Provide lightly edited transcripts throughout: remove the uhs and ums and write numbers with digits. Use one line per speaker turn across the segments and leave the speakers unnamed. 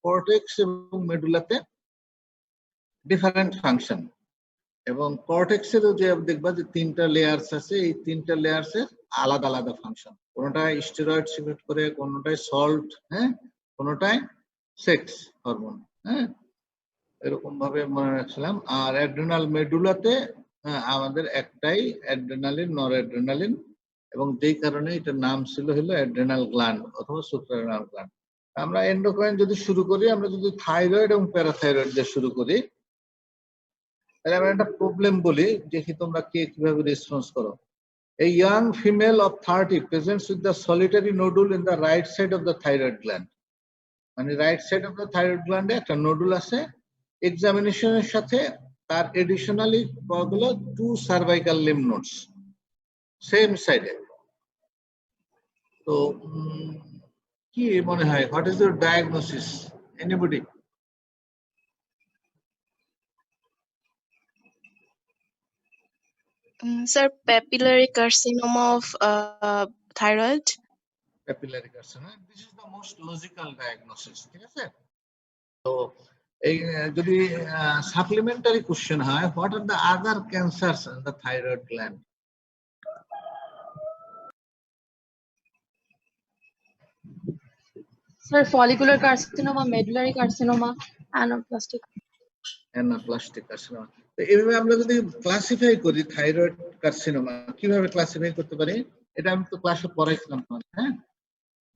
Cortex এবং মেডুলাতে different function, এবং কর্টেক্সেরও যে দেখবা যে 3টা লেয়ার্স আছে, এই 3টা লেয়ার্সের আলাদা আলাদা ফাংশন। কোনটায় স্টেরয়েড সিক্রেট করে, কোনটায় সল্ট, হ্যাঁ, কোনটায় সেক্স হরমোন, হ্যাঁ, এরকম ভাবে মনে রাখছিলাম। আর অ্যাড্রেনাল মেডুলাতে আমাদের একটাই অ্যাড্রেনালিন, নরঅ্যাড্রেনালিন, এবং যেই কারণে এটার নাম ছিল হলো অ্যাড্রেনাল গ্ল্যান্ড অথবা সুপ্রারেনাল গ্ল্যান্ড। আমরা এন্ডোক্রাইন যদি শুরু করি, আমরা যদি থাইরয়েড এবং প্যারাথাইরয়েড দিয়ে শুরু করি, তাহলে আমরা একটা প্রবলেম বলি, দেখি তোমরা কে কিভাবে রেসপন্স করো। A young female of 30 presents with the solitary nodule in the right side of the thyroid gland. মানে right side of the thyroid গ্ল্যান্ডে একটা নোডুল আছে। এক্সামিনেশনের সাথে তার এডিশনালি পাওয়া গেল 2 সার্ভাইকাল লিম্ফ নোডস সেম সাইডে। তো কি মনে হয়, what is your diagnosis? Anybody?
Sir, papillary carcinoma of thyroid.
Papillary carcinoma, this is the most logical diagnosis, ঠিক আছে? তো এই যদি সাপ্লিমেন্টারি কোশ্চেন হয়, what are the other cancers in the thyroid gland?
Sir, follicular carcinoma, medullary carcinoma, anaplastic.
Anaplastic carcinoma. তো এইভাবে আমরা যদি ক্লাসিফাই করি থাইরয়েড কার্সিনোমা, কিভাবে ক্লাসিফাই করতে পারি? এটা আমি তো ক্লাসে পড়াইছিলাম তোমাদের, হ্যাঁ,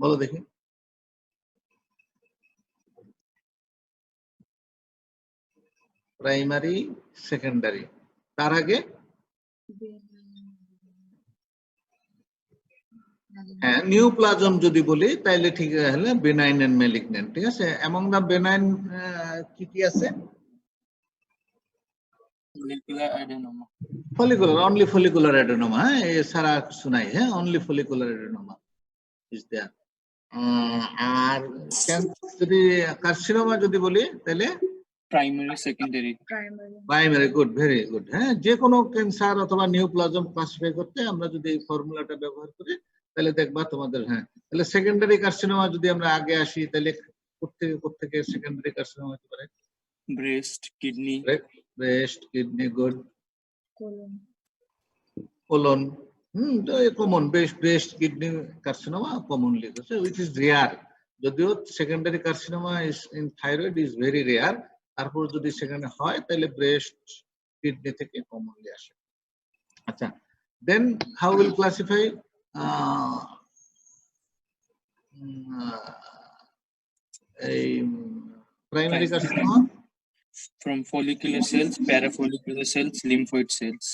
বলো দেখি। প্রাইমারি, সেকেন্ডারি, তার আগে হ্যাঁ নিউপ্লাজম যদি বলি তাহলে ঠিক হলে বেনাইন এন্ড ম্যালিগন্যান্ট, ঠিক আছে? এমং দা বেনাইন কি কি আছে? ফলিকুলার, অনলি ফলিকুলার অ্যাডেনোমা, হ্যাঁ, এছাড়া কিছু নাই, হ্যাঁ, only follicular adenoma is there. আর যদি কার্সিনোমা যদি বলি তাহলে
primary, secondary,
primary, good, very good, হ্যাঁ। যে কোনো ক্যান্সার অথবা নিউপ্লাজম ক্লাসিফাই করতে আমরা যদি এই ফর্মুলাটা ব্যবহার করি তাহলে দেখবা তোমাদের, হ্যাঁ। তাহলে সেকেন্ডারি কার্সিনোমা যদি আমরা আগে আসি, তাহলে কোত্থেকে সেকেন্ডারি কার্সিনোমা হতে পারে?
Breast, kidney,
breast, kidney, good, colon, তো common, breast kidney carcinoma commonly হচ্ছে, উইচ ইজ রেয়ার। যদিও secondary carcinoma in thyroid is very rare, তারপর যদি সেখানে হয় তাহলে ব্রেস্ট, কিডনি থেকে কমনলি আসে। আচ্ছা, দেন হাউ উইল ক্লাসিফাই এই primary carcinoma?
from follicular cells, parafollicular cells, lymphoid cells.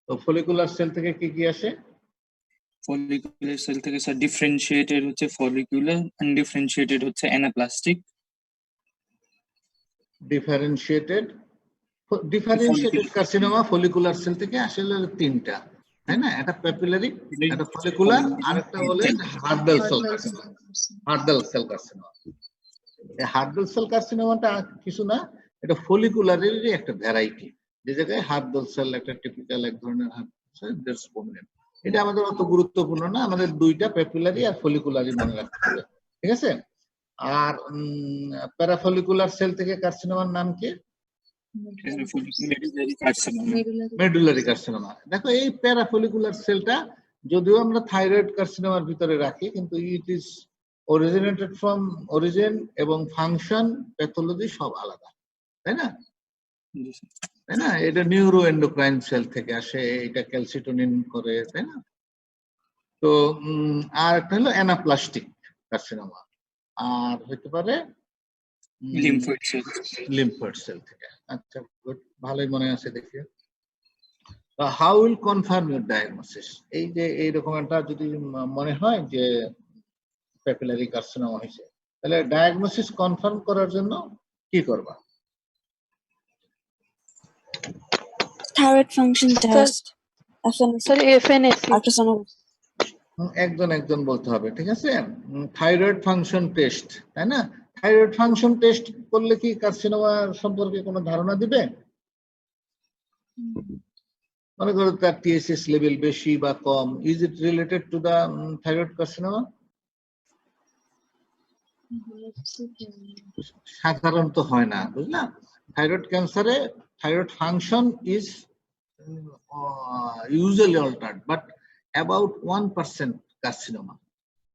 তো ফলিকুলার সেল থেকে কি কি আসে?
ফলিকুলার সেল থেকে স্যার ডিফারেন্সিয়েটেড হচ্ছে ফলিকুলার, আনডিফারেন্সিয়েটেড হচ্ছে anaplastic.
Differentiated carcinoma follicular cell থেকে আসলে 3টা, তাই না? একটা প্যাপিলারি, একটা ফলিকুলার, আরেকটা বলে হার্ডাল সেল কার্সিনোমা। হার্ডাল সেল কার্সিনোমা, এই হার্ডাল সেল কার্সিনোমাটা কিছু না, এটা ফলিকুলারেরই একটা ভ্যারাইটি, যে জায়গায় হার্ডাল সেল একটা টিপিক্যাল এক ধরনের প্রমিনেন্ট। এটা আমাদের অত গুরুত্বপূর্ণ না, আমাদের 2টা প্যাপিলারি আর ফলিকুলারি মনে রাখতে হবে, ঠিক আছে? আর প্যারাফলিকুলার সেল থেকে কার্সিনোমার নাম কি? Medullary carcinoma. দেখো এই প্যারাফলিকুলার সেলটা যদিও আমরা থাইরয়েড কার্সিনোমার ভিতরে রাখি, কিন্তু it is originated from origin এবং ফাংশন, প্যাথোলজি সব আলাদা, তাই না? তাই না? এটা নিউরো এন্ডোক্রাইন সেল থেকে আসে, এটা ক্যালসিটোনিন করে, তাই না? তো আর একটা হলো অ্যানাপ্লাস্টিক কার্সিনোমা, আর হতে পারে লিম্ফোয়েড সেল থেকে। আচ্ছা, গুড, ভালোই মনে আছে দেখি। How will confirm your diagnosis? এই যে এইরকম একটা যদি মনে হয় যে প্যাপিলারি কার্সিনোমা হয়েছে, তাহলে ডায়াগনোসিস কনফার্ম করার জন্য কি করবা?
Thyroid function test,
FNFC,
ultrasonography.
একজন বলতে হবে, ঠিক আছে? থাইরয়েড ফাংশন টেস্ট, তাই না? থাইরয়েড ফাংশন টেস্ট করলে কি কার্সিনোমা সম্পর্কে কোনো ধারণা দিবে? মনে করো তার টিএসএস লেভেল বেশি বা কম, is it related to the thyroid carcinoma? সাধারণত হয় না, বুঝলাম। থাইরয়েড ক্যান্সারে thyroid function is usually altered, but about 1% carcinoma.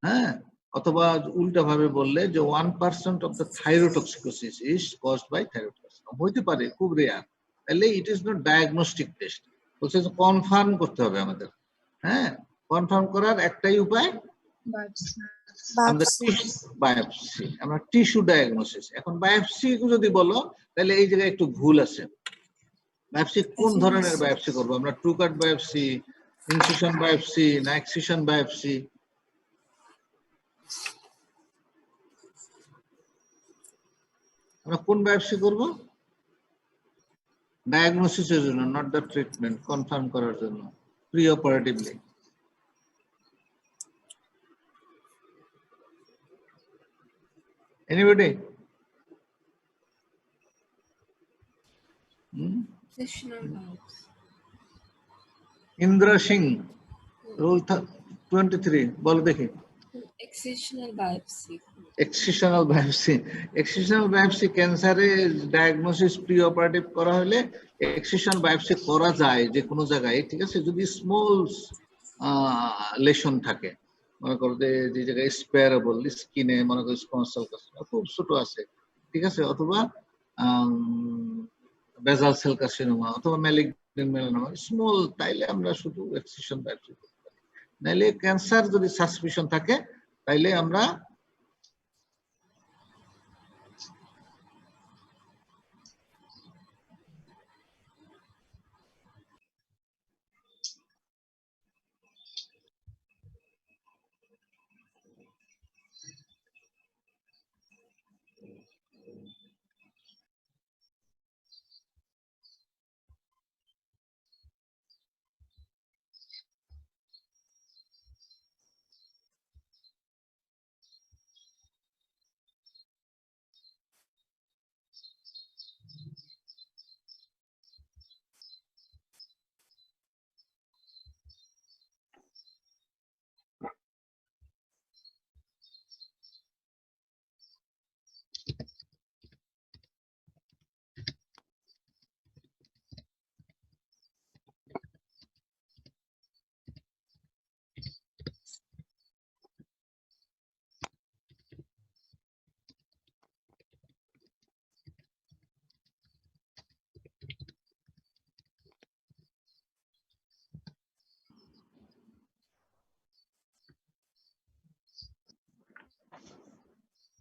হ্যাঁ, অথবা উল্টা ভাবে বললে যে 1% of the thyrotoxicosis is caused by thyroid carcinoma হইতে পারে, খুব রেয়ার। তাহলে it is not diagnostic test, বলছে যে কনফার্ম করতে হবে আমাদের। হ্যাঁ, কনফার্ম করার একটাই উপায়, বায়োপসি। আমরা টিস্যু ডায়াগনোসিস। এখন বায়োপসি যদি বলো তাহলে এই জায়গায় একটু ভুল আছে। বায়োপসি কোন ধরনের বায়োপসি করবো আমরা? ট্রু কাট বায়োপসি, ইনসিশন বায়োপসি না এক্সিশন বায়োপসি? আমরা কোন বায়োপসি করব? ডায়াগনোসিসের জন্য, নট দ্য ট্রিটমেন্ট, কনফার্ম করার জন্য pre operatively. Anybody? Indra Singh, rule 23, বলো দেখি।
Excisional biopsy.
Excisional biopsy. Excisional biopsy ক্যান্সারে ডায়াগনোসিস প্রি অপারেটিভ করা হলে এক্সিশন বায়োপসি করা যায় যে কোনো জায়গায়, ঠিক আছে, যদি স্মল লেশন থাকে, মনে করো যে জায়গায় স্পেয়ারেবল স্কিনে, মনে করো স্পন্সাল কার্সিনোমা খুব ছোট আছে, ঠিক আছে, অথবা বেজাল সেল কার্সিনোমা অথবা ম্যালিগন্যান্ট মেলানোমা স্মল, তাইলে আমরা শুধু এক্সিশন বায়োপসি করতে পারি। নাইলে ক্যান্সার যদি সাসপিশন থাকে তাইলে আমরা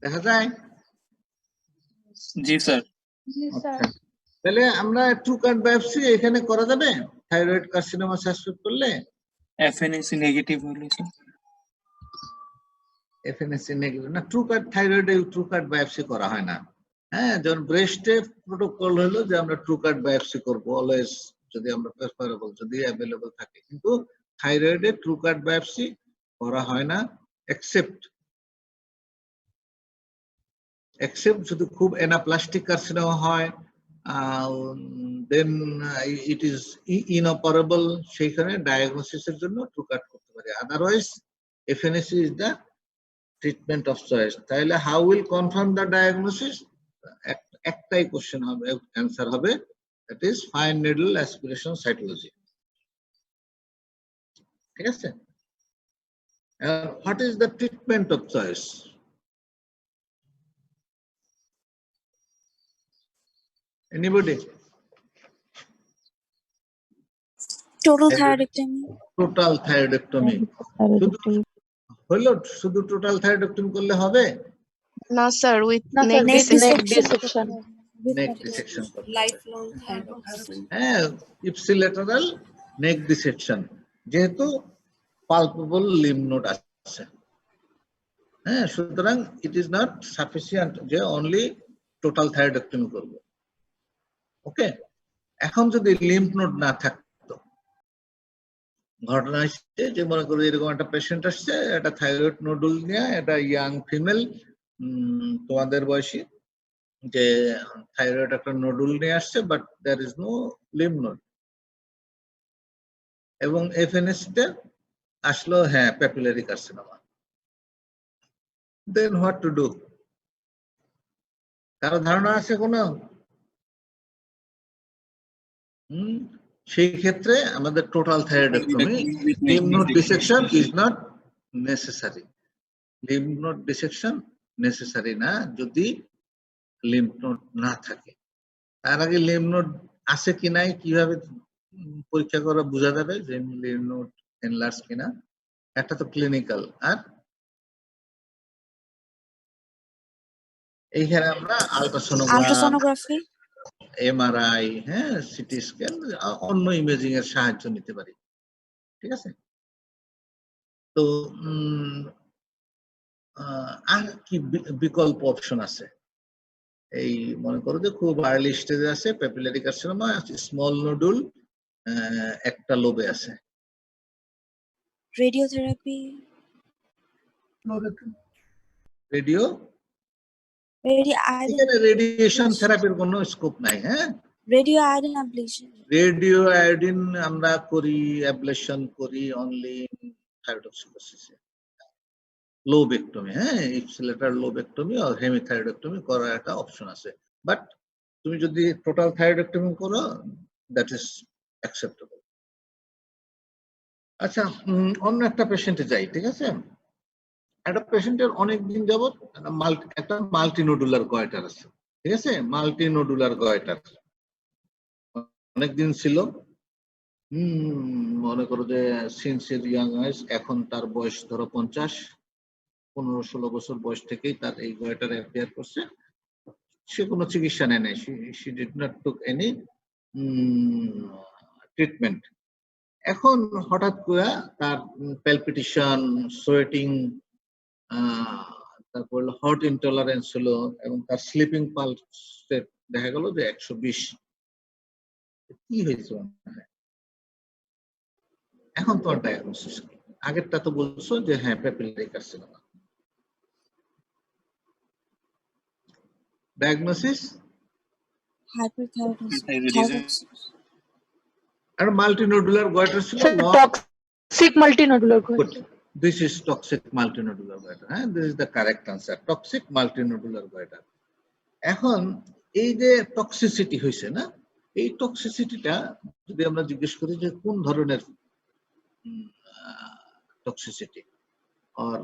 দেখা যায়।
জি স্যার।
তাহলে আমরা ট্রু কাট বায়োপসি এখানে করা যাবে থাইরয়েড কার্সিনোমা সাসপেক্ট করলে?
এফএনএসি নেগেটিভ হলে স্যার।
এফএনএসি নেগেটিভ না, ট্রু কাট থাইরয়েডে ট্রু কাট বায়োপসি করা হয় না। হ্যাঁ, যখন ব্রেস্টে প্রোটোকল হলো যে আমরা ট্রু কাট বায়োপসি করবো অলওয়েজ, যদি আমরা প্রেফারেবল, যদি অ্যাভেলেবল থাকে, কিন্তু থাইরয়েডে ট্রু কাট বায়োপসি করা হয় না, এক্সেপ্ট যদি খুব অ্যানাপ্লাস্টিক কার্সিনোমা হয়, দেন ইট ইজ ইনঅপারেবল, সেইখানে ডায়াগনোসিসের জন্য ট্রু কাট করতে পারি। Otherwise FNAC is the treatment of choice. তাহলে how will confirm the diagnosis? একটাই কোশ্চেন হবে, অ্যান্সার হবে, that is fine needle aspiration cytology. ঠিক আছে? What is the treatment of choice? Anybody?
Total thyroidectomy.
Total thyroidectomy. হলো শুধু total thyroidectomy করলে হবে?
No, sir, with
No,
neck
sir, with
dissection.
neck dissection.
Neck dissection.
Lifelong thyroidectomy.
হ্যাঁ, ইপসিলেটারাল নেক dissection, যেহেতু palpable lymph node আছে। হ্যাঁ, সুতরাং it is not sufficient যে অনলি টোটাল থাইরয়েডেক্টমি করব। ওকে, এখন যদি লিম্ফ নোড না থাকতো, ঘটনা হচ্ছে যে মনে করো এরকম একটা পেশেন্ট আসছে, একটা থাইরয়েড নোডুল নিয়ে, একটা ইয়াং ফিমেল, তোমাদের বয়সী, যে থাইরয়েড একটা নোডুল নিয়ে আসছে, but there is no lymph node, এবং এফএনএসি তে আসলো হ্যাঁ papillary carcinoma. Then what to do? কারো ধারণা আছে কোনো? সেই ক্ষেত্রে আমাদের total thyroidectomy lymph node dissection is not necessary. Lymph node dissection necessary না যদি লিম্ফ নোড না থাকে। তার আগে লিম্ফ নোড আছে কি নাই কিভাবে পরীক্ষা করে বোঝা যাবে যে লিম্ফ নোড এনলার্জ কিনা? একটা তো ক্লিনিক্যাল, আর এইখানে আমরা
আল্ট্রাসোনোগ্রাফি,
এমআরআই, হ্যাঁ, সিটি স্ক্যান, অন্য ইমেজিং এর সাহায্য নিতে পারি। ঠিক আছে? তো আর কি বিকল্প অপশন আছে? এই মনে করো যে খুব আর্লি স্টেজে আছে প্যাপিলারি কার্সিনোমা, স্মল নোডুল, একটা লোবে আছে।
রেডিওথেরাপি,
রেডিও,
রেডিও
এখানে রেডিয়েশন থেরাপির কোনো স্কোপ নাই। হ্যাঁ,
আয়োডিন অ্যাবলেশন,
রেডিও আয়োডিন আমরা করি, অ্যাবলেশন করি অনলি থাইরয়েডক্সিকোসিসে। লোবেক্টমি, হ্যাঁ, ইপসিলেটার লোবেক্টমি আর হেমিথাইরয়েডেক্টমি করার একটা অপশন আছে। বাট তুমি যদি টোটাল থাইরয়েডেক্টমি করো, দ্যাট ইজ অ্যাকসেপ্টেবল। আচ্ছা, অন্য একটা পেশেন্টে যাই। ঠিক আছে? একটা পেশেন্টের অনেকদিন যাবত একটা মাল্টিনোডুলার গয়টার আছে। ঠিক আছে? মাল্টিনোডুলার গয়টার অনেকদিন ছিল। মনে করো যে সিনসিয়ার ইয়াং এজ, এখন তার বয়স ধরো 50, 15-16 বছর বয়স থেকেই তার এই গয়টার অ্যাপিয়ার করছে। সে কোনো চিকিৎসা নেয় নাই, she did not took any treatment. এখন হঠাৎ করে তার প্যালপিটেশন, সোয়েটিং, তারপর হট ইনটলারেন্স হলো এবং তার স্লিপিং পালস দেখা গেল যে 120। কি হয়েছে? এখন তো ডায়াগনোসিস কি? আগেরটা তো বলছো যে হ্যাঁ প্যাপিলারি কার্সিনোমা। ডায়াগনোসিস
হাইপারথাইরয়েডিজম,
আর মাল্টিনোডুলার গয়টার ছিল।
Toxic multinodular goitre.
This is toxic multinodular goiter. হ্যাঁ, this is the correct answer. Toxic multinodular goiter. এখন এই যে টক্সিসিটি হয়েছে না, এই টক্সিসিটিটা যদি আমরা জিজ্ঞেস করি যে কোন ধরনের টক্সিসিটি আর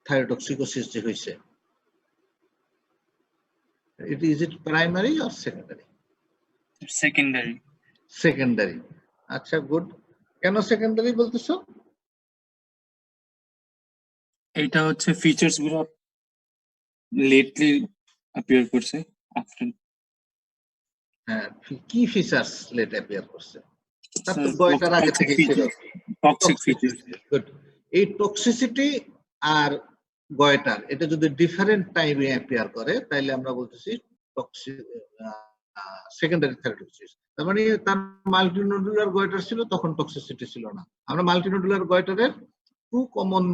থাইরোটক্সিকোসিস যে হয়েছে, is it primary or secondary? Secondary. আচ্ছা, গুড। কেন সেকেন্ডারি বলতেছো?
এটা হচ্ছে ফিচারস গুলো লেটলি অ্যাপিয়ার করছে আফটার।
হ্যাঁ, কি ফিচারস লেট অ্যাপিয়ার করছে? তার তো গয়টার আগে থেকেই ছিল।
Toxic features.
গুড। এই টক্সিসিটি আর গয়টার এটা যদি ডিফারেন্ট টাইমে অ্যাপিয়ার করে তাহলে আমরা বলতেছি সেকেন্ডারি থাইরয়েডক্সিস। তার মানে তার মাল্টিনোডুলার গয়টার ছিল, তখন টক্সিসিটি ছিল না। আমরা মাল্টিনোডুলার গয়টারের টু কমন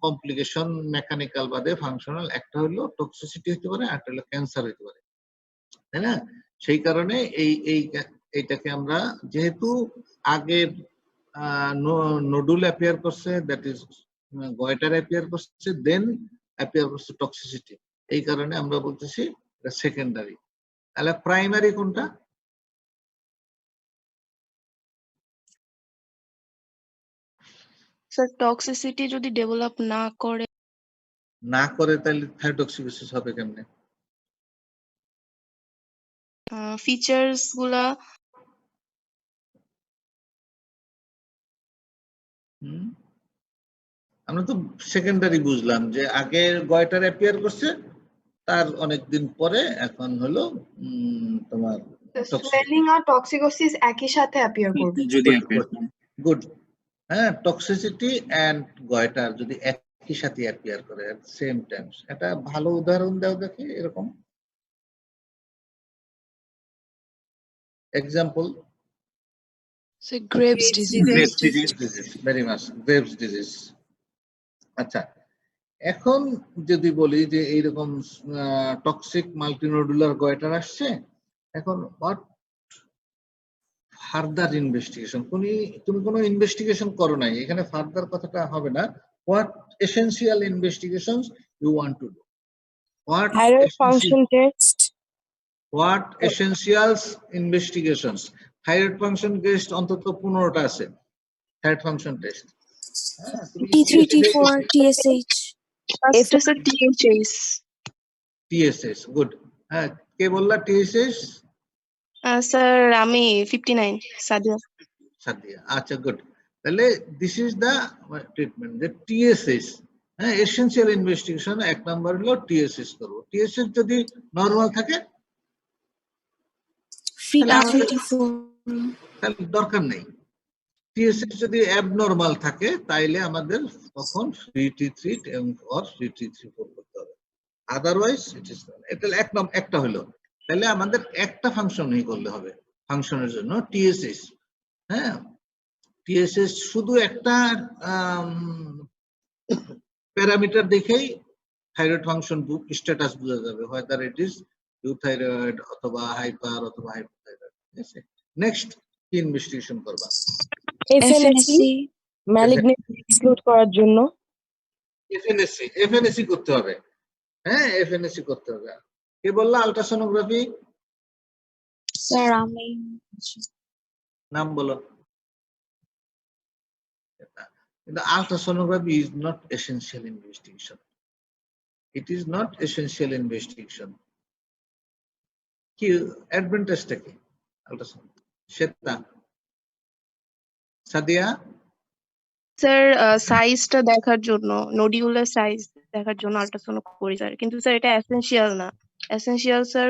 কমপ্লিকেশন, মেকানিক্যাল বাদে ফাংশনাল, একটা হলো টক্সিসিটি হতে পারে, একটা হলো ক্যান্সার হতে পারে, তাই না? সেই কারণে এইটাকে আমরা, যেহেতু আগে নোডুল অ্যাপিয়ার করছে, দ্যাট ইজ গয়টার অ্যাপিয়ার করছে, দেন অ্যাপিয়ার করছে টক্সিসিটি, এই কারণে আমরা বলতেছি এটা সেকেন্ডারি। তাহলে প্রাইমারি কোনটা?
স্যার টক্সিসিটি যদি ডেভেলপ না করে
তাহলে থাইরোটক্সিকোসিস হবে কেমনে?
ফিচার্স গুলা
আমরা তো সেকেন্ডারি বুঝলাম যে আগে গয়টার অ্যাপিয়ার করছে, তার অনেকদিন পরে এখন হলো তোমার
সোয়েলিং আর টক্সিকোসিস একই সাথে অ্যাপিয়ার করবে।
যদি
গুড। হ্যাঁ, টক্সিসিটি এন্ড গয়টার যদি একই সাথে অ্যাপিয়ার করে এট সেম টাইম, এটা ভালো উদাহরণ দাও দেখি এরকম example.
Graves disease.
Very much, graves disease. আচ্ছা, এখন যদি বলি যে এইরকম টক্সিক মাল্টিনোডুলার গয়টার আসছে, এখন হোয়াট ফার্দার ইনভেস্টিগেশন? তুমি কোনো ইনভেস্টিগেশন করো নাই, এখানে ফার্দার কথাটা হবে না। What essential investigations you want to do? What
Thyroid
essential-
function test.
what essentials investigations? Thyroid function test অন্তত 15টা আছে। Thyroid function test.
T3, T4, TSH.
First is a THS.
TSS, good. হ্যাঁ, কে বললা TSS?
Sir আমি 59 সাদিয়া।
সাদিয়া, আচ্ছা, good. তাহলে this is the treatment, যে TSS, হ্যাঁ, essential investigation 1 number হলো TSS করব। TSS যদি নরমাল থাকে
Free
তাহলে
T3, T4.
তাহলে দরকার নেই। TSS যদি অ্যাবনরমাল থাকে তাইলে আমাদের তখন free T3 or free T3/4 করতে হবে। আদারওয়াইজ ইট ইজ, এটা একটা হলো। তাহলে আমাদের একটা ফাংশনই করলে হবে ফাংশনের জন্য TSS। হ্যাঁ, TSS শুধু একটা প্যারামিটার দেখেই থাইরয়েড ফাংশন স্ট্যাটাস বোঝা যাবে, whether it is ইউথাইরয়েড অথবা হাইপার অথবা হাইপোথাইরয়েড। ঠিক আছে, নেক্সট কি ইনভেস্টিগেশন করবা?
FNSC.
ম্যালিগনেন্ট এক্সক্লুড করার জন্য
এফএনএসসি করতে হবে। হ্যাঁ, এফএনএসসি করতে হবে। কে বললা আল্ট্রাসোনোগ্রাফি?
Sir, আমি
নাম বলো। কিন্তু ultrasonography is not essential investigation. It is not essential investigation. কি অ্যাডভান্টেজটা কি আল্ট্রাসোনোগ্রাফি? শ্বেতা, সাদিয়া?
স্যার সাইজটা দেখার জন্য, নোডিউলার সাইজ দেখার জন্য আল্ট্রাসাউন্ড করি স্যার, কিন্তু স্যার এটা এসেনশিয়াল না। Essential sir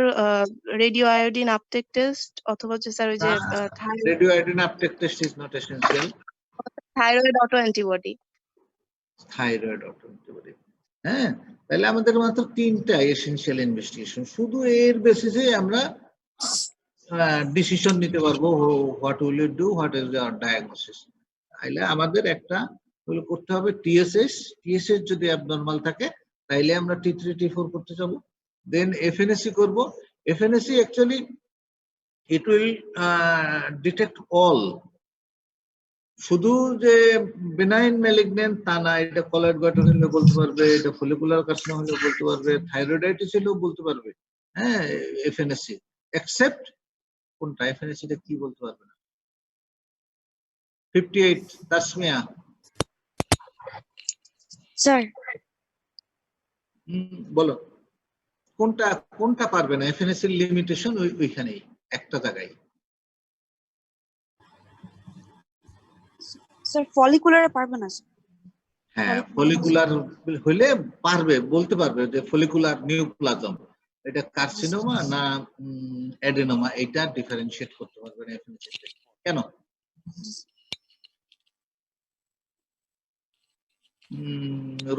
radio iodine uptake test অথবা হচ্ছে স্যার ওই যে
radio iodine uptake test is not essential.
Thyroid auto antibody.
Thyroid auto antibody, হ্যাঁ। তাহলে আমাদের মাত্র 3টা এসেনশিয়াল ইনভেস্টিগেশন। শুধু এর বেসিসে আমরা ডিসিশন নিতে পারবো, what will you do, what is our diagnosis. তাইলে আমাদের একটা হলো করতে হবে TSS। TSS যদি অ্যাবনরমাল থাকে তাইলে আমরা T3 T4 করতে যাব। দেন FNSC করব। FNSC actually it will detect all, শুধু যে বেনাইন ম্যালিগন্যান্ট তা না, এটা কলয়েড গয়টন হলে বলতে পারবে, এটা ফলিকুলার কার্সিনোমা হলে বলতে পারবে, থাইরয়েডাইটিস হলেও বলতে পারবে। হ্যাঁ, FNSC এক্সেপ্ট কোনটা? FNSC টা কি বলতে পারবে না। 58 তাসমিয়া।
স্যার
বলো কোনটা কোনটা পারবে না? FNSC এর লিমিটেশন ওইখানেই একটা জায়গায়।
স্যার ফলিকুলারে পারবে না স্যার।
হ্যাঁ, ফলিকুলার হলে পারবে, বলতে পারবে যে ফলিকুলার নিউপ্লাজম এটা কার্সিনোমা না অ্যাডেনোমা, এটা ডিফারেনশিয়েট করতে পারবে না FNSC তে। কেন?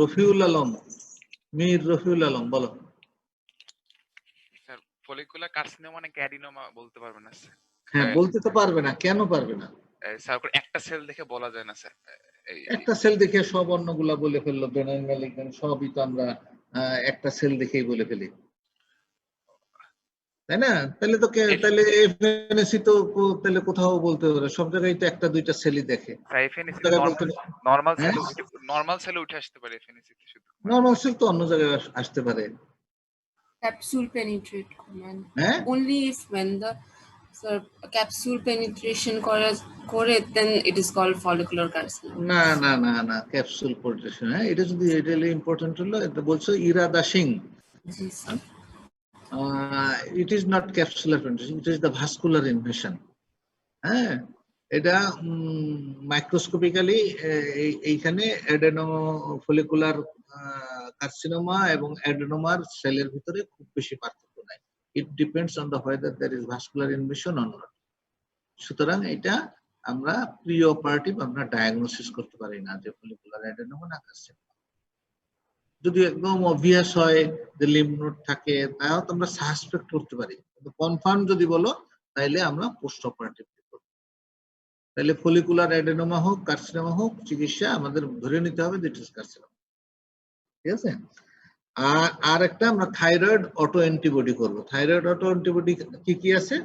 রফিউল আলম, মীর রফিউল আলম, বলো।
স্যার ফলিকুলার কার্সিনোমা নাকি অ্যাডিনোমা বলতে পারবে না স্যার।
হ্যাঁ, বলতে তো পারবে না। কেন পারবে না?
স্যার একটা সেল দেখে বলা যায় না স্যার।
একটা সেল দেখে সব অন্যগুলা বলে ফেললো, বেনাইন ম্যালিগন্যান্ট সবই তো আমরা একটা সেল দেখেই বলে ফেলি, তাই না? তাহলে তো তাহলে FNSC তো তাহলে কোথাও বলতে পারে, সব জায়গায় তো একটা দুইটা সেলই দেখে।
নরমাল সেল উঠে আসতে পারে FNSC তে শুধু।
নরমাল সেল তো অন্য জায়গায় আসতে পারে।
Capsule penetrate
হ্যাঁ,
only if when the capsule penetration করে then it is called follicular carcinoma.
না না না না, ক্যাপসুল পোর্টেশন, হ্যাঁ, এটা যদি এটা ইম্পর্টেন্ট হলো, এটা বলছো Irada Singh. It is not capsular penetration, it is the vascular invasion. হ্যাঁ, এটা মাইক্রোস্কোপিক্যালি এইখানে অ্যাডেনো ফলিকুলার কার্সিনোমা এবং অ্যাডেনোমার সেলের ভিতরে খুব বেশি পার্থক্য নাই। It depends on the whether there is vascular invasion or not. সুতরাং এটা আমরা প্রি অপারেটিভ আমরা ডায়াগনোসিস করতে পারি না যে ফলিকুলার অ্যাডেনোমা না কার্সিনোমা। যদি একদম অবভিয়াস হয় যে লিম্ফ নোড থাকে তাও তো আমরা সাসপেক্ট করতে পারি, কিন্তু কনফার্ম যদি বলো তাহলে আমরা পোস্ট অপারেটিভ করব। তাহলে ফলিকুলার অ্যাডেনোমা হোক কার্সিনোমা হোক, চিকিৎসা আমাদের ধরে নিতে হবে যে ইট ইজ কার্সিনোমা। ঠিক আছে, আর একটা আমরা থাইরয়েড অটো অ্যান্টিবডি করব। থাইরয়েড অটো অ্যান্টিবডি কি কি আছে?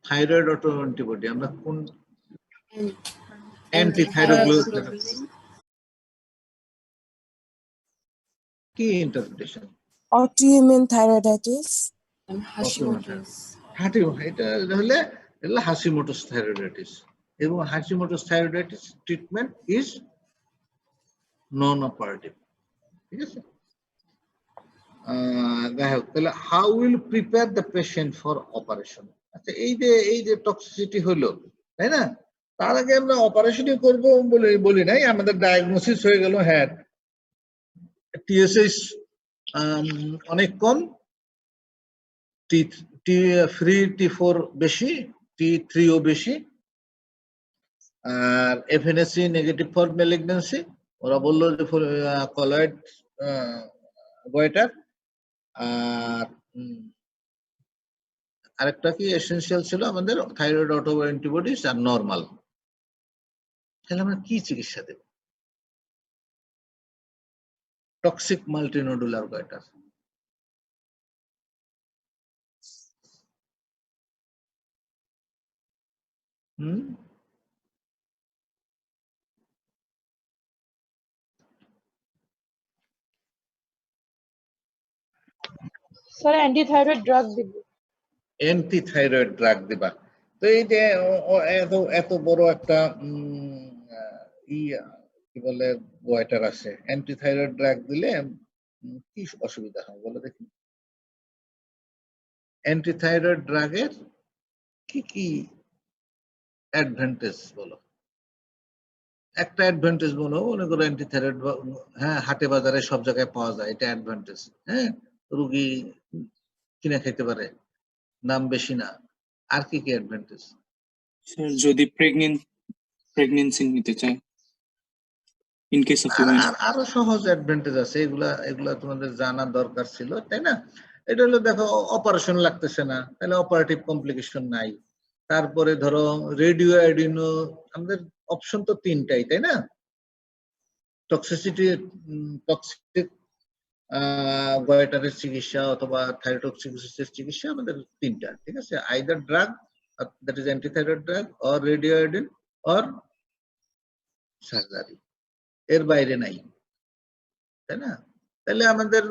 থাইরয়েড অটো অ্যান্টিবডি আমরা কোন? অ্যান্টি থাইরোগ্লোবিউলিন, কি interpretation?
autoimmune thyroiditis,
And Hashimoto's.
এটা হলে হাশিমোটোস থাইরয়েডাইটিস, এবং Hashimoto's thyroiditis treatment is non operative. ঠিক আছে, যাই হোক, তাহলে how will prepare the patient for operation. আচ্ছা, এই যে টক্সিসিটি হলো, তাই না, তার আগে আমরা অপারেশনই করবো বলি নাই, আমাদের ডায়াগনোসিস হয়ে গেল হ্যাঁ টিএসএইচ অনেক কম, T3 T4 বেশি, T3 ও বেশি, আর এফএনএসি নেগেটিভ ফর ম্যালিগন্যান্সি, ওরা বললো যে কলয়েড গয়টার, আর আরেকটা কি এসেনশিয়াল ছিল আমাদের থাইরয়েড অটো অ্যান্টিবডিজ আর নরমাল। তাহলে আমরা কি চিকিৎসা দেব? Toxic multinodular goitre.
Sir antithyroid drug দিব।
অ্যান্টিথাইরয়েড ড্রাগ দিবা। তো এই যে এত বড় একটা কি বলে গয়টার আছে, অ্যান্টিথাইরয়েড ড্রাগ দিলে কি অসুবিধা হয় বলো দেখি? অ্যান্টিথাইরয়েড ড্রাগের কি কি অ্যাডভান্টেজ বলো? একটা অ্যাডভান্টেজ বলো, মনে করো অ্যান্টিথাইরয়েড, হ্যাঁ হাটে বাজারে সব জায়গায় পাওয়া যায়, এটা অ্যাডভান্টেজ। হ্যাঁ, রোগী কিনে খেতে পারে, দাম বেশি না। আর কি কি অ্যাডভান্টেজ?
স্যার যদি প্রেগন্যান্সি নিতে চায়, ইন কেস অফ উইমেন।
আরো সহজ অ্যাডভান্টেজ আছে, এগুলা তোমাদের জানা দরকার ছিল, তাই না? এটা হলো দেখো অপারেশন লাগতেছে না, তাহলে অপারেটিভ কমপ্লিকেশন নাই। তারপরে ধরো রেডিও অ্যাডিনো, আমাদের অপশন তো তিনটাই, তাই না? টক্সিক গয়টারের চিকিৎসা অথবা থাইরোটক্সিকোসিসের চিকিৎসা আমাদের তিনটা, ঠিক আছে? Either drug, that is antithyroid drug, or radio iodine, or surgery, এর বাইরে নাই, তাই না? তাহলে আমাদের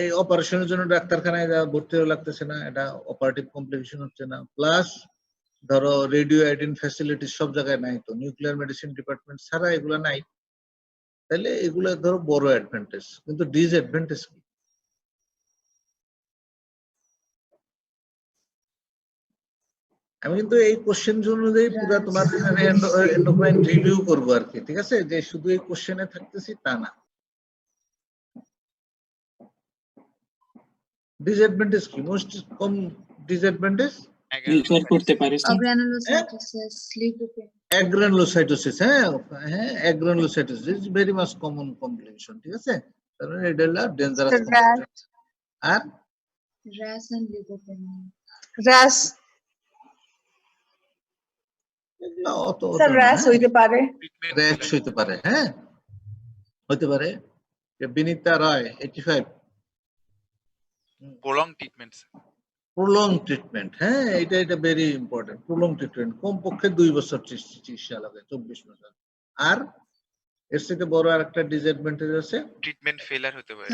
এই অপারেশনের জন্য ডাক্তারখানায় ভর্তি হওয়া লাগতেছে না, এটা অপারেটিভ কমপ্লিকেশন হচ্ছে না। প্লাস ধরো রেডিও অ্যাডিন ফ্যাসিলিটি সব জায়গায় নাই, তো নিউক্লিয়ার মেডিসিন ডিপার্টমেন্ট ছাড়া এগুলো নাই। তাহলে এগুলো ধরো বড় অ্যাডভান্টেজ, কিন্তু ডিসঅ্যাডভান্টেজ কি? আমি কিন্তু এই কোশ্চেন অনুযায়ী পুরো তোমার এন্ডোক্রাইন রিভিউ করবো আর কি, ঠিক আছে? যে শুধু এই কোশ্চেনে থাকতেছি তা না। ডিসঅ্যাডভান্টেজ কি? মোস্ট কম ডিসঅ্যাডভান্টেজ
রিফার করতে পারে স্যার।
অ্যাগ্রানুলোসাইটোসিস, হ্যাঁ হ্যাঁ, agranulocytosis is very much common complication, ঠিক আছে? কারণ এটা হলো ডেঞ্জারাস কমপ্লিকেশন। আর
র্যাশ
অত
র্যাশ হইতে পারে।
র্যাশ হইতে পারে, হ্যাঁ হইতে পারে। বিনীতা রায় 85,
প্রলং ট্রিটমেন্ট।
প্রলং ট্রিটমেন্ট, হ্যাঁ এটা ভেরি ইম্পর্টেন্ট। প্রলং ট্রিটমেন্ট কমপক্ষে 2 বছর চিকিৎসা লাগে, 24 বছর। আর এর সাথে বড় আরেকটা ডিসঅ্যাডভান্টেজ আছে,
ট্রিটমেন্ট ফেলার হতে পারে,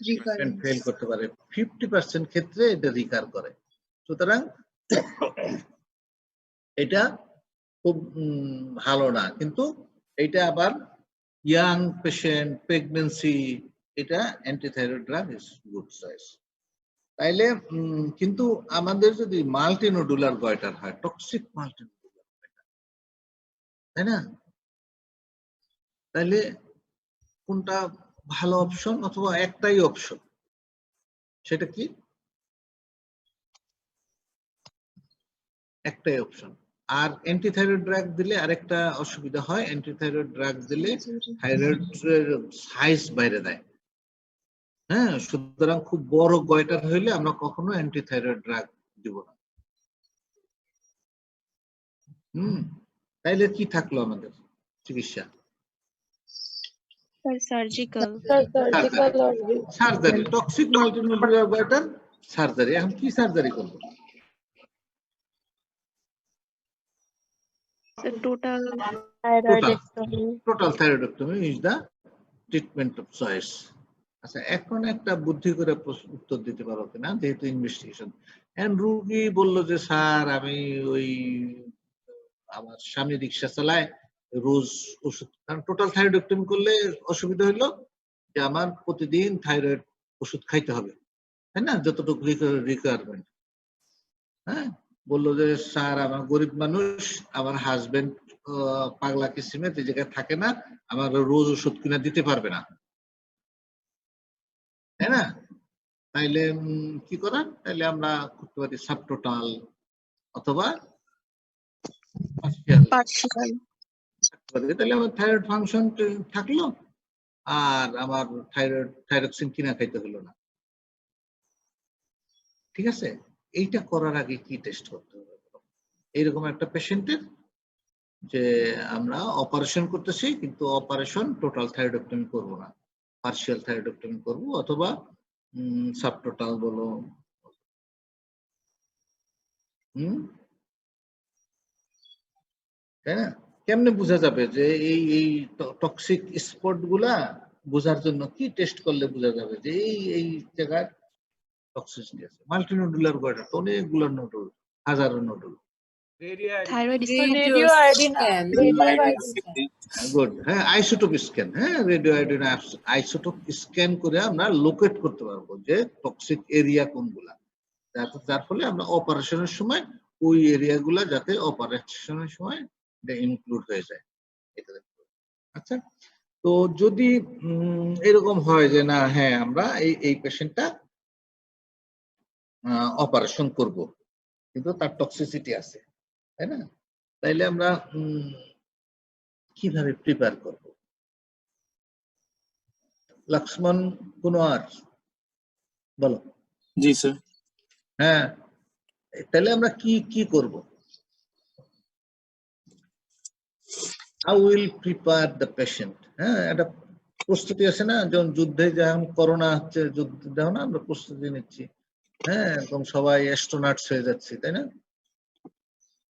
ট্রিটমেন্ট ফেল করতে পারে। 50% ক্ষেত্রে এটা রিকার করে। সুতরাং এটা খুব ভালো না, কিন্তু এটা আবার ইয়াং পেশেন্ট, প্রেগন্যান্সি, এটা antithyroid drug is good choice. তাইলে কিন্তু আমাদের যদি মাল্টিনোডুলার গয়টার হয়, টক্সিক মাল্টিনোডুলার গয়টার, তাই না? তাইলে কোনটা ভালো অপশন, অথবা একটাই অপশন, সেটা কি? একটাই অপশন। আর অ্যান্টিথাইরয়েড ড্রাগ দিলে আরেকটা অসুবিধা হয়, অ্যান্টিথাইরয়েড ড্রাগ দিলে থাইরয়েডের সাইজ বাইরে দেয়। হ্যাঁ, সুতরাং খুব বড় গয়টার হইলে আমরা কখনো অ্যান্টিথাইরয়েড ড্রাগ দিব না। তাইলে কি থাকলো আমাদের চিকিৎসা?
Surgical.
Surgery, toxic multinodular goitre surgery. এখন কি সার্জারি করব?
Total
total thyroidectomy is the treatment of choice. আচ্ছা, এখন একটা বুদ্ধি করে উত্তর দিতে পারো কিনা, যেহেতু ইনভেস্টিগেশন। রুগী বলল যে স্যার আমি ওই আমার স্বামী রিক্সা চালায়, রোজ ওষুধ, কারণ টোটাল থাইরয়েডেক্টমি করলে অসুবিধা হইলো যে আমার প্রতিদিন থাইরয়েড ওষুধ খাইতে হবে, তাই না, যতটুকু রিকোয়ারমেন্ট। হ্যাঁ, বললো যে স্যার আমার গরিব মানুষ, আমার হাজবেন্ড পাগলা কিসিমে এই জায়গায় থাকে না, আমার রোজ ওষুধ কিনা দিতে পারবে না, তাই না? তাইলে কি করার, তাইলে আমরা করতে পারি সাবটোটাল অথবা partial
পার্সিয়াল।
থাকতে পারি। তাহলে আমার থাইরয়েড ফাংশন থাকলো, আর আমার থাইরক্সিন কিনা খাইতে হলো না। ঠিক আছে, এইটা করার আগে কি টেস্ট করতে হবে? এইরকম একটা পেশেন্টের যে আমরা অপারেশন করতেছি, কিন্তু অপারেশন টোটাল থাইরয়েডেক্টমি করব না, পার্শিয়াল থাইরয়েডেক্টমি করব, অথবা সাবটোটাল বলো। তাই না? কেমনে বোঝা যাবে যে এই টক্সিক স্পট গুলা বোঝার জন্য কি টেস্ট করলে বোঝা যাবে যে এই জায়গায় টক্সিসিটি আছে? মাল্টিনোডুলার গোয়েটার তো অনেকগুলো নোডুল, হাজারো nodule.
Thyroid
radio scan,
good, হ্যাঁ, আইসোটোপ স্ক্যান, হ্যাঁ, রেডিও আইসোটোপ স্ক্যান করে আমরা লোকেট করতে পারবো যে টক্সিক এরিয়া কোনগুলা, যার ফলে আমরা অপারেশনের সময় ওই এরিয়া গুলা যাতে অপারেশনের সময় ইনক্লুড হয়ে যায়। আচ্ছা, তো যদি এরকম হয় যে না, হ্যাঁ, আমরা এই পেশেন্টটা অপারেশন করব, কিন্তু তার টক্সিসিটি আছে, তাই না? তাইলে আমরা কিভাবে প্রিপেয়ার করব? লক্ষ্মণ কুনওয়ার, বলো।
জি স্যার।
হ্যাঁ, তাহলে আমরা কি করব? How will prepare the patient? হ্যাঁ, একটা প্রস্তুতি আছে না, যখন যুদ্ধে যখন করোনা হচ্ছে, যুদ্ধ দেখো না, আমরা প্রস্তুতি নিচ্ছি, হ্যাঁ, একদম সবাই অ্যাস্ট্রোনটস হয়ে যাচ্ছি, তাই না?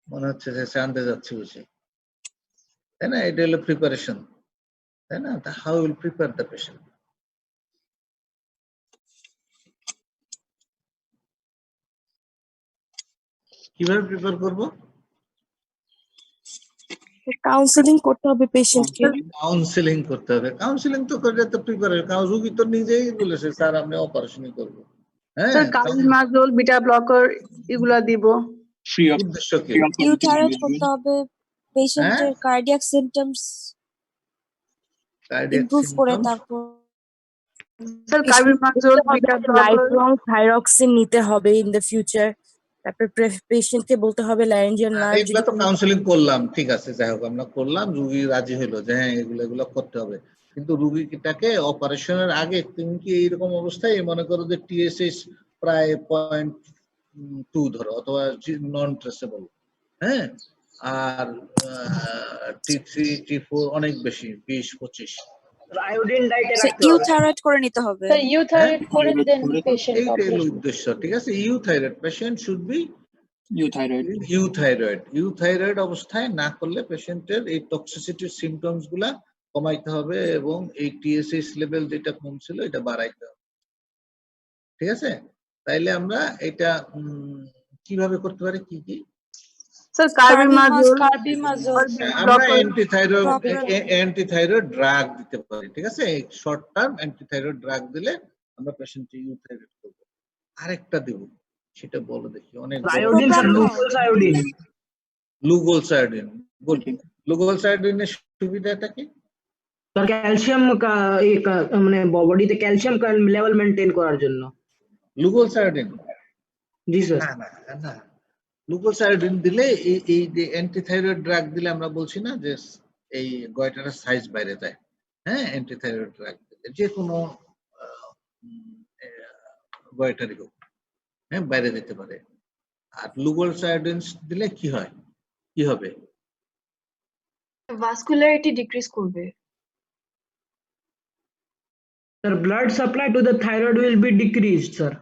মনে হচ্ছে যে চাঁদে যাচ্ছি বুঝি, তাই না? এটা হলো প্রিপারেশন, তাই না? How will prepare the patient? কিভাবে প্রিপেয়ার করব?
কাউন্সেলিং করতে হবে পেশেন্টকে।
কাউন্সিলিং করতে হবে। কাউন্সিলিং তো করে তো প্রিপারেশন, কারণ রোগী তো নিজেই বলেছে স্যার আমি অপারেশনই করব। হ্যাঁ,
কালমাজল, বিটা ব্লকার এগুলা দিব।
ফ্রি অফ
উদ্দেশ্য কি?
ইউথাইরয়েড করতে হবে,
হ্যাঁ,
পেশেন্টের কার্ডিয়াক সিমটমস
কার্ডিয়াক
ইমপ্রুভ করে
সিম্পটমস।
তারপর
স্যার কালমাজল, বিটা ব্লকার,
লাইফলং থাইরক্সিন নিতে হবে ইন দ্য ফিউচার। তারপর পেশেন্টকে বলতে হবে ল্যারিঞ্জিয়াল নার্ভ
এগুলা তো কাউন্সিলিং করলাম, ঠিক আছে, যাই হোক, আমরা করলাম, রুগী রাজি হলো যে হ্যাঁ এগুলো করতে হবে, কিন্তু রুগীটাকে অপারেশনের আগে তুমি কি এইরকম অবস্থায় মনে করো যে টিএসএইচ প্রায় 0.2 ধরো, অথবা নন ট্রেসেবল, হ্যাঁ, আর T3 T4 অনেক বেশি, 20-25।
আয়োডিন ডায়েটে রাখতে হবে।
ইউথাইরয়েড করে নিতে হবে।
স্যার ইউথাইরয়েড করে দেন পেশেন্ট
এইটাই হলো
অপারেশন।
উদ্দেশ্য, ঠিক আছে? Euthyroid patient should be
euthyroid.
Euthyroid অবস্থায় না করলে পেশেন্টের এই টক্সিসিটির সিমটমস গুলা কমাইতে হবে, এবং এই টিএসএইচ লেভেল যেটা কম ছিল এটা বাড়াইতে হবে, ঠিক আছে? তাইলে আমরা এটা কিভাবে করতে পারি, কি
স্যার কার্বিমাজল,
আমরা অ্যান্টিথাইরয়েড ড্রাগ দিতে পারি, ঠিক আছে? শর্ট টার্ম অ্যান্টিথাইরয়েড ড্রাগ দিলে আমরা পেশেন্টকে ইউথাইরয়েড করব। আরেকটা দেব, সেটা বলো দেখি। অনেক
iodine sir, Lugol's iodine.
Lugol's iodine, Lugol's আয়োডিনের সুবিধাটা কি?
স্যার ক্যালসিয়াম, মানে বডিতে ক্যালসিয়াম লেভেল মেইনটেইন করার জন্য।
লুগোলস আয়োডিন?
জি স্যার।
না, লুগোলস আয়োডিন দিলে এই যে অ্যান্টিথাইরয়েড ড্রাগ দিলে আমরা বলছি না যে এই গয়টার সাইজ বাইরে যায়, হ্যাঁ, অ্যান্টিথাইরয়েড ড্রাগ দিলে যে কোনো গয়টারই হোক, হ্যাঁ, বাইরে যেতে পারে। আর লুগোলস আয়োডিন দিলে কি হয়, কি হবে?
ভাস্কুলারিটি ডিক্রিজ করবে।
Sir, blood supply to the thyroid will be decreased, sir.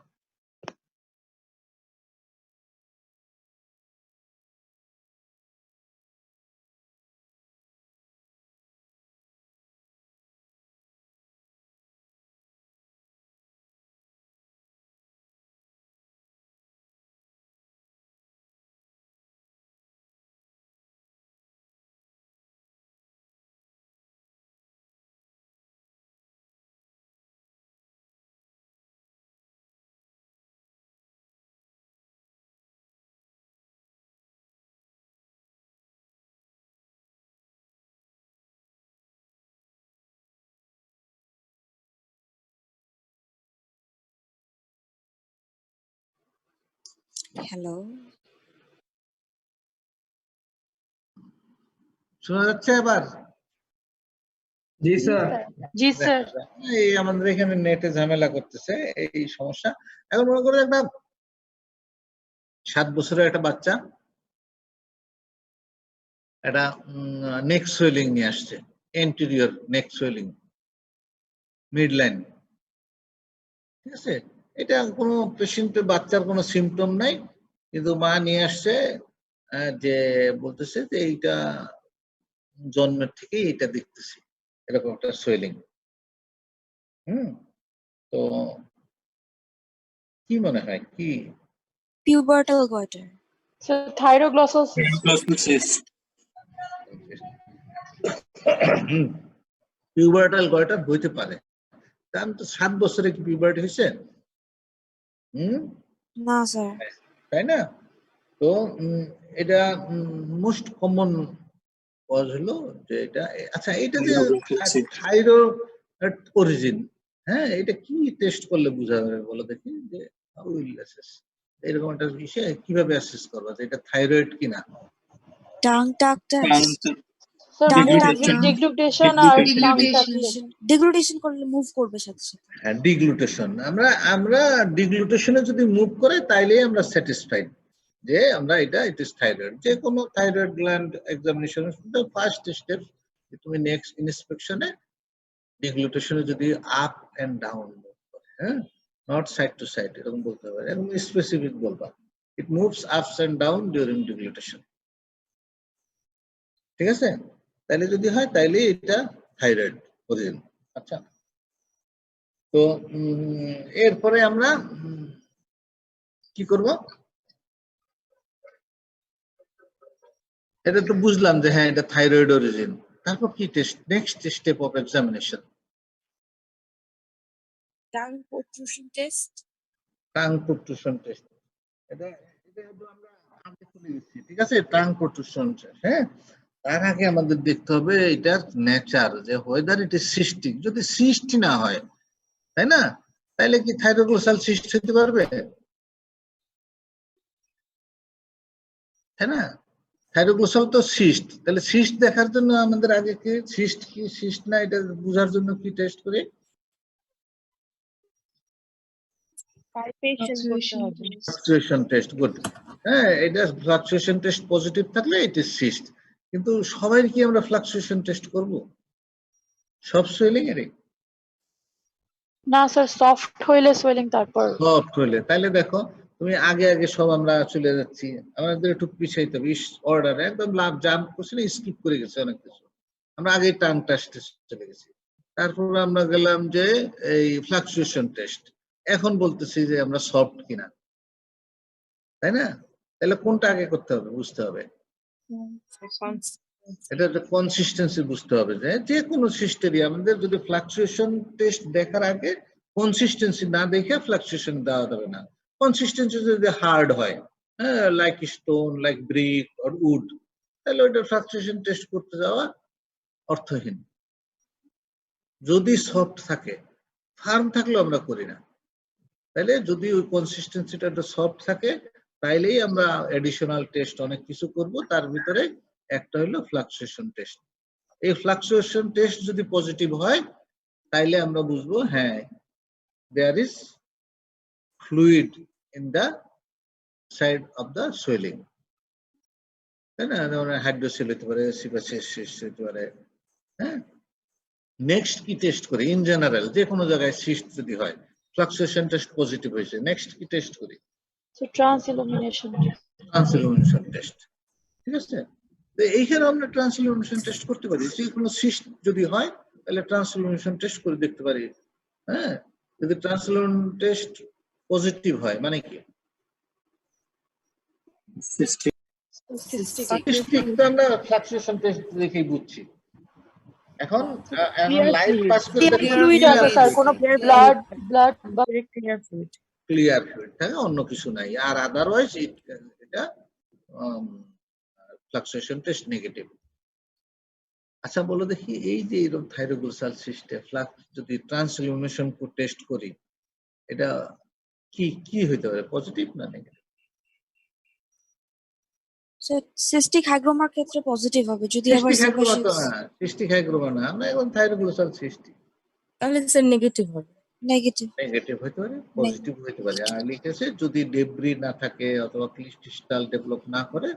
Hello,
শোনা যাচ্ছে এবার?
জি স্যার।
জি স্যার।
এই আমাদের এখানে নেটে ঝামেলা করতেছে, এই সমস্যা। এখন মনে করো একটা 7 বছরের একটা বাচ্চা একটা নেক সোয়েলিং নিয়ে আসছে, এন্টেরিয়র নেক সোয়েলিং, মিড লাইন, ঠিক আছে? এটা কোনো পেশেন্টের বাচ্চার কোনো সিমটম নাই, কিন্তু মা নিয়ে আসছে যে বলতেছে যে এইটা জন্মের থেকেই এটা দেখতেছি, এরকম একটা সোয়েলিং। তো কি মনে হয় কি?
Pubertal goitre.
Sir থাইরোগ্লসাল
pubertal goitre হইতে পারে, কারণ তো 7 বছরে কি পিউবার্টি হয়েছে?
না স্যার।
তাই না? তো এটা মোস্ট কমন কজ হলো যে এটা। আচ্ছা, এটা যে থাইরয়েড অরিজিন, হ্যাঁ, এটা কি টেস্ট করলে বোঝা যাবে বলো দেখি? যে হাউ উইল অ্যাসেস, এরকম একটা বিষয় কিভাবে অ্যাসেস করবা যে এটা থাইরয়েড কিনা?
টাং টাক টেস্ট।
স্যার
টাং টাক
ডিগ্লুটেশন আর টাং টাক
ডিগ্লুটেশন করলে মুভ করবে সাথে সাথে।
হ্যাঁ, ডিগ্লুটেশন। আমরা ডিগ্লুটেশনে যদি মুভ করে তাইলেই আমরা স্যাটিসফাইড যে আমরা এটা ইট ইজ থাইরয়েড। যে কোনো thyroid gland examination first step, তুমি নেক্সট ইন্সপেকশনে ডিগ্লুটেশনে যদি আপ এন্ড ডাউন মুভ করে, হ্যাঁ, নট সাইড টু সাইড, এরকম বলতে হবে, এরকম স্পেসিফিক বলবা it moves ups and down during deglutition, ঠিক আছে? তাহলে যদি হয় তাইলে এটা থাইরয়েড অরিজিন। আচ্ছা, তো এরপরে আমরা কি করব? এটা তো বুঝলাম যে হ্যাঁ এটা থাইরয়েড অরিজিন। তারপর কি test? Next step of examination,
tongue protrusion test.
Tongue protrusion test. এটা আমরা আগে চলে গেছি, ঠিক আছে? টাং প্রোট্রুশন, হ্যাঁ, তার আগে আমাদের দেখতে হবে এটার নেচার, যে ওয়েদার ইট ইজ সিস্টিক। যদি সিস্ট না হয়, তাই না, তাহলে কি থাইরোগ্লোসাল সিস্ট হতে পারবে? তাই না? থাইরোগ্লোসাল তো সিস্ট, তাহলে সিস্ট দেখার জন্য আমাদের আগে কি সিস্ট কি সিস্ট না এটা বোঝার জন্য কি টেস্ট করি? Fluctuation test. গুড, হ্যাঁ, এটা ফ্লাকচুয়েশন টেস্ট পজিটিভ থাকলে ইট ইজ সিস্ট। কিন্তু সবাই কি আমরা ফ্লাকচুয়েশন টেস্ট করব সব সোয়েলিং এরই?
না স্যার, সফট হইলে সোয়েলিং, তারপর
সফট হইলে। তাহলে দেখো তুমি আগে আগে সব আমরা চলে যাচ্ছি, আমাদের একটু পিছাইতে হবে অর্ডারে, একদম লাভ জাম্প করছি না, স্কিপ করে গেছে অনেক কিছু। আমরা আগে টাং টেস্টে চলে গেছি, তারপর আমরা গেলাম যে এই ফ্লাকচুয়েশন টেস্ট। এখন বলতেছি যে আমরা সফট কিনা, তাই না? তাহলে কোনটা আগে করতে হবে বুঝতে হবে, এটা একটা কনসিস্টেন্সি বুঝতে হবে। যে কোনো সিস্টেমই আমাদের যদি ফ্লাকচুয়েশন টেস্ট দেখার আগে কনসিস্টেন্সি না দেখে ফ্লাকচুয়েশন দেওয়া যাবে না। কনসিস্টেন্সি যদি হার্ড হয়, হ্যাঁ, like stone, like brick or wood, তাহলে ওইটা ফ্লাকচুয়েশন টেস্ট করতে যাওয়া অর্থহীন। যদি সফট থাকে, ফার্ম থাকলেও আমরা করি না। তাহলে যদি ওই কনসিস্টেন্সিটা একটু সফট থাকে, তাইলেই আমরা এডিশনাল টেস্ট অনেক কিছু করব। তার ভিতরে একটা হলো ফ্লাকচুয়েশন টেস্ট। এই ফ্লাকচুয়েশন টেস্ট যদি পজিটিভ হয়, তাইলে আমরা বুঝবো হ্যাঁ there is fluid in the side of the swelling, তাই না? হাইড্রোসিল হতে পারে, সিপাসিস হতে পারে, হ্যাঁ। নেক্সট কি টেস্ট করি? ইন জেনারেল যে কোনো জায়গায় সিস্ট যদি হয়, ফ্লাকচুয়েশন টেস্ট পজিটিভ হয়েছে, নেক্সট কি টেস্ট করি?
ট্রান্সইলুমিনেশন
টেস্ট, ঠিক আছে? তো এইখানে আমরা ট্রান্সইলুমিনেশন টেস্ট করতে পারি। যে কোনো সিস্ট যদি হয় তাহলে ট্রান্সইলুমিনেশন টেস্ট করে দেখতে পারি, হ্যাঁ। যদি ট্রান্সইলুমিনেশন টেস্ট পজিটিভ হয় মানে কি? সিস্টিক তো আমরা ফ্লাকচুয়েশন টেস্ট দেখেই বুঝছি। এখন লাইট পাস করে
ফ্লুইড আছে স্যার, কোনো ব্লাড বা
ক্লিয়ার ফ্লুইড থাকে, অন্য কিছু নাই। আর আদারওয়াইজ এটা ফ্লাকচুয়েশন টেস্ট নেগেটিভ। আচ্ছা বলো দেখি, এই যে এরকম থাইরোগ্লোসাল সিস্টে ফ্লাক্স যদি ট্রান্সইলুমিনেশন টেস্ট করি, এটা কি কি হইতে পারে, পজিটিভ না নেগেটিভ?
So cystic hygroma ক্ষেত্রে পজিটিভ হবে যদি আবার
সিস্টিক হাইগ্রোমা তো
sebaceous
না, সিস্টিক হাইগ্রোমা না, আমরা এখন থাইরোগ্লোসাল সিস্টিক।
তাহলে স্যার নেগেটিভ হবে।
নেগেটিভ
নেগেটিভ হতে পারে, পজিটিভ হতে পারে। আর লিখেছে যদি ডেব্রি না থাকে অথবা ক্রিস্টাল ডেভেলপ না করে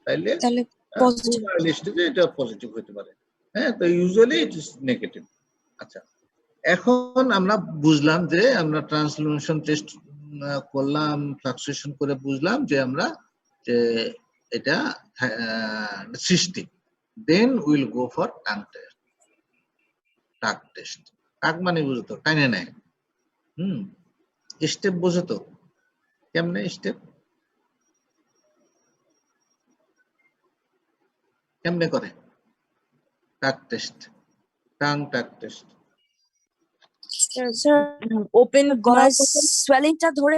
তাহলে
তাহলে পজিটিভ
স্টেজে এটা পজিটিভ হতে পারে। হ্যাঁ, তো ইউজুয়ালি ইট ইজ নেগেটিভ। আচ্ছা, এখন আমরা বুঝলাম যে আমরা ট্রান্সফরমেশন টেস্ট করলাম, ফ্লাকচুয়েশন করে বুঝলাম যে আমরা যে এটা cystic. Then will go for tongue test. Tuck test, tuck মানে বুঝো তো, টাইনে নেয়। স্টেপ বোঝো তো, কেমনে স্টেপ, কেমনে করে টাক টেস্ট, টাং টাক টেস্ট।
স্যার ওপেন
গলার সোয়েলিংটা ধরে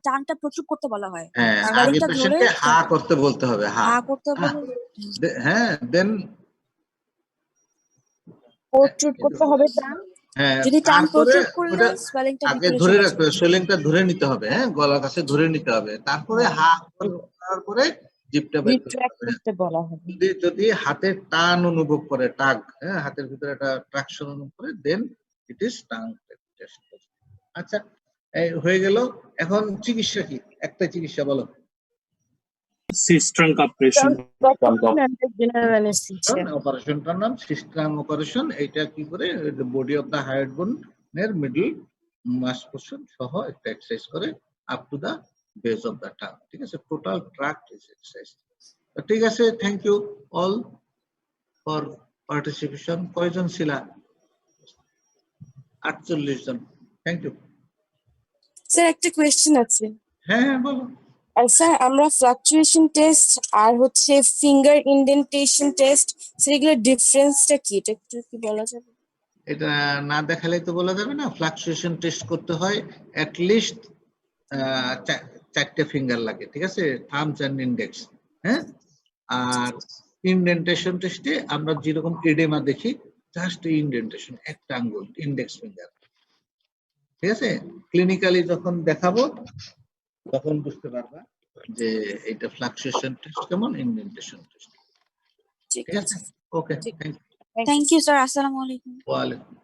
টাংটা প্রচুর করতে বলা হয়।
হ্যাঁ, আগে
সোয়েলিংটা ধরে
পেশেন্টকে হা করতে বলতে হবে, হা।
হা করতে বলে
হ্যাঁ, দেন
প্রচুর করতে হবে টান।
হ্যাঁ,
যদি টাং
তারপরে
প্রচুর করলে
ওটা
সোয়েলিংটা
আগে
ভিতরে
ধরে
চলে
রাখতে
যাবে।
হবে, সোলিংটা ধরে নিতে হবে। হ্যাঁ, গলার কাছে ধরে নিতে হবে, তারপরে হা করার পরে জিভটা বের করতে
রিট্র্যাক্ট
হবে।
করতে বলা হবে।
যদি হাতের টান অনুভব করে, টাগ, হ্যাঁ, হাতের ভিতরে একটা ট্রাকশন অনুভব করে, দেন ইট ইজ টাং টেস্ট। আচ্ছা, এই হয়ে গেল। এখন চিকিৎসা কি, একটা চিকিৎসা বলো।
Sistrunk operation.
General anaesthesia.
অপারেশনটার নাম সিস্ট্রাং অপারেশন। এইটা কি করে, বডি অফ দা হায়ার বোন এর মিডল মাস পোর্শন সহ একটা এক্সারসাইজ করে up to the base of the tongue. ঠিক আছে, টোটাল ট্র্যাক এক্সারসাইজ। ঠিক আছে, thank you all for participation. কয়জন ছিলা? 48 জন। Thank you.
স্যার একটা কোয়েশ্চেন আছে।
হ্যাঁ হ্যাঁ, বলো।
আর স্যার আমরা ফ্লাকচুয়েশন টেস্ট আর হচ্ছে ফিঙ্গার ইন্ডেন্টেশন টেস্ট, সেগুলোর ডিফারেন্সটা কি, এটা একটু কি বলা যাবে?
এটা না দেখালে তো বলা যাবে না। ফ্লাকচুয়েশন টেস্ট করতে হয় অ্যাট লিস্ট 4টে ফিঙ্গার লাগে, ঠিক আছে, থামস এন্ড ইন্ডেক্স। হ্যাঁ, আর ইন্ডেন্টেশন টেস্টে আমরা যেরকম এডেমা দেখি, জাস্ট ইন্ডেন্টেশন, একটা আঙ্গুল, ইন্ডেক্স ফিঙ্গার। ঠিক আছে, ক্লিনিক্যালি যখন দেখাবো তখন বুঝতে পারবা যে এটা ফ্লাকচুয়েশন টেস্ট কেমন, ইন্ডেন্টেশন টেস্ট।
ঠিক
ঠিক আছে, okay, thank you.
Thank you sir. আসসালামু আলাইকুম।
ওয়ালাইকুম